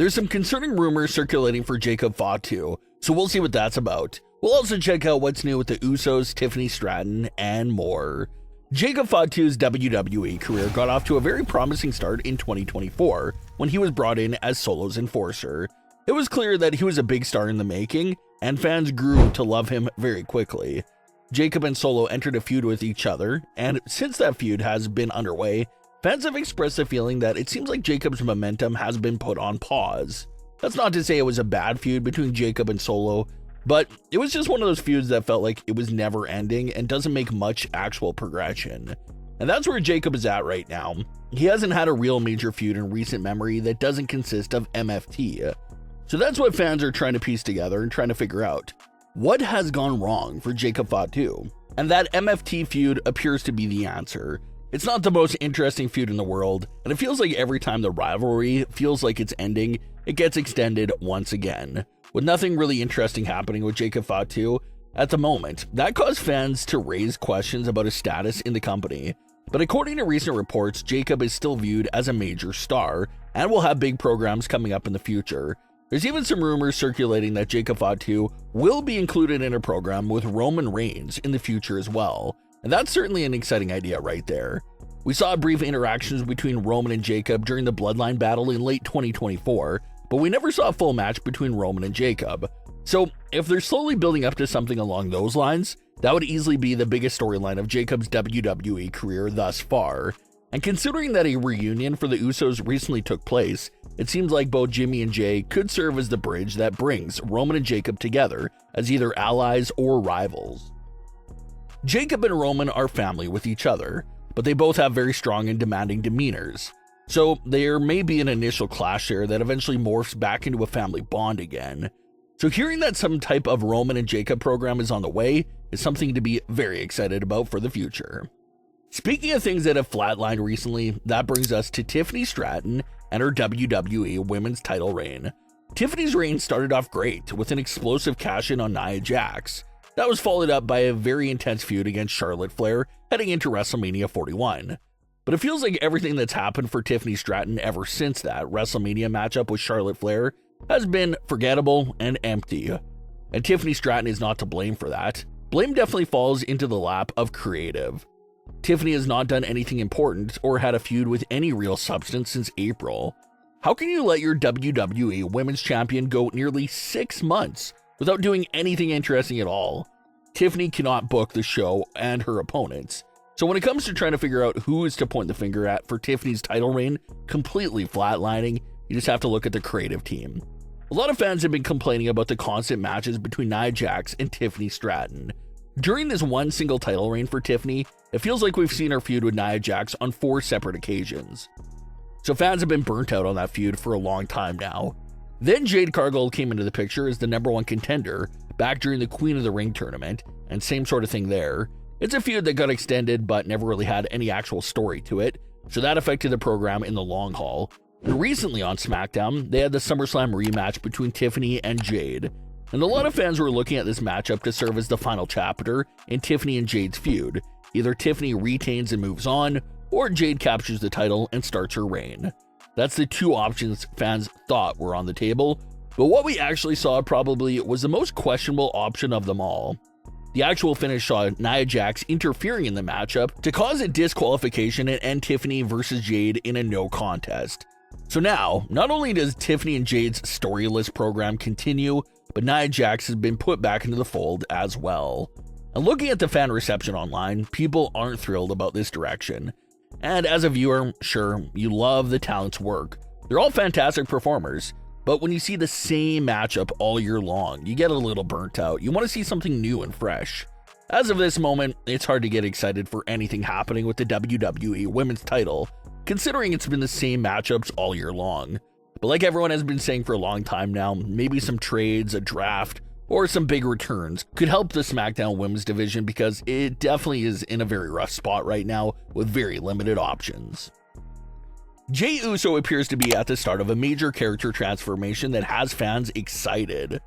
there's some concerning rumors circulating for Jacob Fatu, so we'll see what that's about. We'll also check out what's new with the Usos, Tiffany Stratton, and more. Jacob Fatu's WWE career got off to a very promising start in 2024 when he was brought in as Solo's enforcer. It was clear that he was a big star in the making, and fans grew to love him very quickly. Jacob and Solo entered a feud with each other, and since that feud has been underway, fans have expressed the feeling that it seems like Jacob's momentum has been put on pause. That's not to say it was a bad feud between Jacob and Solo, but it was just one of those feuds that felt like it was never ending and doesn't make much actual progression. And that's where Jacob is at right now. He hasn't had a real major feud in recent memory that doesn't consist of MFT. So that's what fans are trying to piece together and trying to figure out. What has gone wrong for Jacob Fatu? And that MFT feud appears to be the answer. It's not the most interesting feud in the world, and it feels like every time the rivalry feels like it's ending, it gets extended once again, with nothing really interesting happening with Jacob Fatu at the moment. That caused fans to raise questions about his status in the company. But according to recent reports, Jacob is still viewed as a major star and will have big programs coming up in the future. There's even some rumors circulating that Jacob Fatu will be included in a program with Roman Reigns in the future as well. And that's certainly an exciting idea right there. We saw brief interactions between Roman and Jacob during the Bloodline battle in late 2024, but we never saw a full match between Roman and Jacob. So if they're slowly building up to something along those lines, that would easily be the biggest storyline of Jacob's WWE career thus far. And considering that a reunion for the Usos recently took place, it seems like both Jimmy and Jey could serve as the bridge that brings Roman and Jacob together as either allies or rivals. Jacob and Roman are family with each other, but they both have very strong and demanding demeanors. So there may be an initial clash there that eventually morphs back into a family bond again. So hearing that some type of Roman and Jacob program is on the way is something to be very excited about for the future. Speaking of things that have flatlined recently, that brings us to Tiffany Stratton and her WWE Women's title reign. Tiffany's reign started off great with an explosive cash-in on Nia Jax. That was followed up by a very intense feud against Charlotte Flair heading into WrestleMania 41. But it feels like everything that's happened for Tiffany Stratton ever since that WrestleMania matchup with Charlotte Flair has been forgettable and empty. And Tiffany Stratton is not to blame for that. Blame definitely falls into the lap of creative. Tiffany has not done anything important or had a feud with any real substance since April. How can you let your WWE Women's Champion go nearly 6 months without doing anything interesting at all? Tiffany cannot book the show and her opponents. So when it comes to trying to figure out who is to point the finger at for Tiffany's title reign completely flatlining, you just have to look at the creative team. A lot of fans have been complaining about the constant matches between Nia Jax and Tiffany Stratton. During this one single title reign for Tiffany, it feels like we've seen her feud with Nia Jax on 4 separate occasions. So fans have been burnt out on that feud for a long time now. Then Jade Cargill came into the picture as the #1 contender back during the Queen of the Ring tournament, and same sort of thing there. It's a feud that got extended but never really had any actual story to it, so that affected the program in the long haul. And recently on Smackdown, they had the SummerSlam rematch between Tiffany and Jade. And a lot of fans were looking at this matchup to serve as the final chapter in Tiffany and Jade's feud. Either Tiffany retains and moves on, or Jade captures the title and starts her reign. That's the 2 options fans thought were on the table, but what we actually saw probably was the most questionable option of them all. The actual finish saw Nia Jax interfering in the matchup to cause a disqualification and end Tiffany versus Jade in a no contest. So now, not only does Tiffany and Jade's storyless program continue, but Nia Jax has been put back into the fold as well. And looking at the fan reception online, people aren't thrilled about this direction. And as a viewer, sure, you love the talent's work. They're all fantastic performers, but when you see the same matchup all year long, you get a little burnt out. You want to see something new and fresh. As of this moment, it's hard to get excited for anything happening with the WWE Women's title, considering it's been the same matchups all year long. But like everyone has been saying for a long time now, maybe some trades, a draft, or some big returns could help the SmackDown Women's division because it definitely is in a very rough spot right now with very limited options. Jey Uso appears to be at the start of a major character transformation that has fans excited.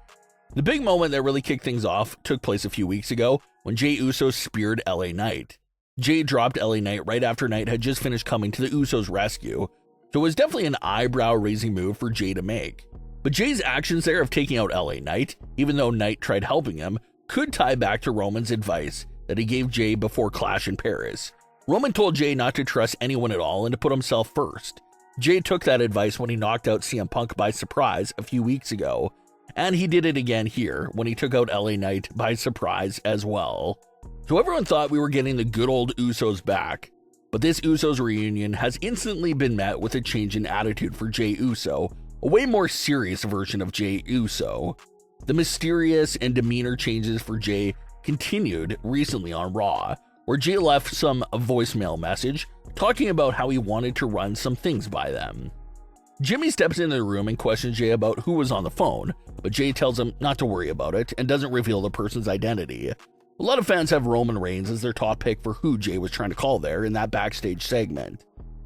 The big moment that really kicked things off took place a few weeks ago when Jey Uso speared LA Knight. Jey dropped LA Knight right after Knight had just finished coming to the Usos' rescue, So it was definitely an eyebrow-raising move for Jey to make. But Jey's actions there of taking out LA Knight, even though Knight tried helping him, could tie back to Roman's advice that he gave Jey before Clash in Paris. Roman told Jey not to trust anyone at all and to put himself first. Jey took that advice when he knocked out CM Punk by surprise a few weeks ago, and he did it again here when he took out LA Knight by surprise as well. So everyone thought we were getting the good old Usos back, but this Usos reunion has instantly been met with a change in attitude for Jey Uso, a way more serious version of Jey Uso. The mysterious and demeanor changes for Jey continued recently on Raw, where Jey left some voicemail message talking about how he wanted to run some things by them. Jimmy steps into the room and questions Jey about who was on the phone, but Jey tells him not to worry about it and doesn't reveal the person's identity. A lot of fans have Roman Reigns as their top pick for who Jey was trying to call there in that backstage segment.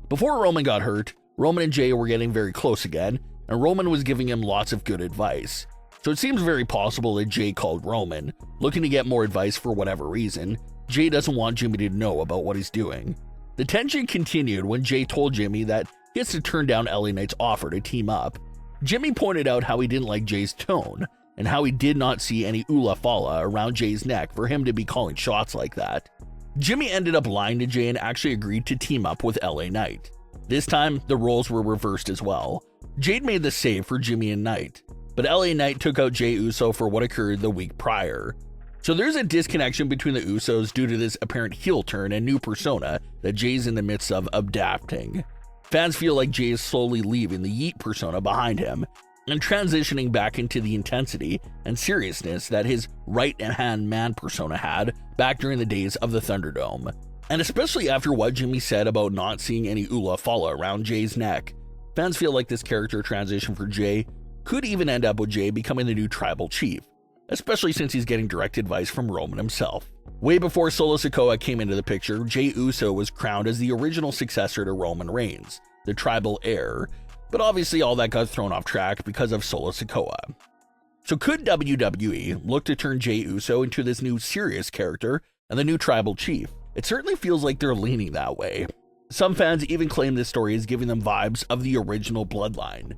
Before Roman got hurt, Roman and Jey were getting very close again, and Roman was giving him lots of good advice. So it seems very possible that Jey called Roman, looking to get more advice for whatever reason. Jey doesn't want Jimmy to know about what he's doing. The tension continued when Jey told Jimmy that he has to turn down LA Knight's offer to team up. Jimmy pointed out how he didn't like Jey's tone, and how he did not see any Ula Fala around Jey's neck for him to be calling shots like that. Jimmy ended up lying to Jey and actually agreed to team up with LA Knight. This time, the roles were reversed as well. Jade made the save for Jimmy and Knight, but LA Knight took out Jey Uso for what occurred the week prior. So there's a disconnection between the Usos due to this apparent heel turn and new persona that Jey's in the midst of adapting. Fans feel like Jey is slowly leaving the Yeet persona behind him and transitioning back into the intensity and seriousness that his right-hand man persona had back during the days of the Thunderdome. And especially after what Jimmy said about not seeing any Ula Fala around Jey's neck, fans feel like this character transition for Jey could even end up with Jey becoming the new tribal chief, especially since he's getting direct advice from Roman himself. Way before Solo Sikoa came into the picture, Jey Uso was crowned as the original successor to Roman Reigns, the tribal heir, but obviously all that got thrown off track because of Solo Sikoa. So could WWE look to turn Jey Uso into this new serious character and the new tribal chief? It certainly feels like they're leaning that way. Some fans even claim this story is giving them vibes of the original Bloodline.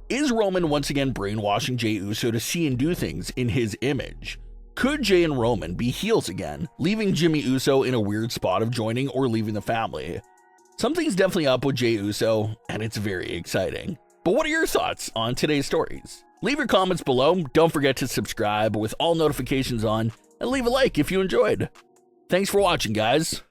Is Roman once again brainwashing Jey Uso to see and do things in his image? Could Jey and Roman be heels again, leaving Jimmy Uso in a weird spot of joining or leaving the family? Something's definitely up with Jey Uso, and it's very exciting. But what are your thoughts on today's stories? Leave your comments below, don't forget to subscribe with all notifications on, and leave a like if you enjoyed. Thanks for watching, guys.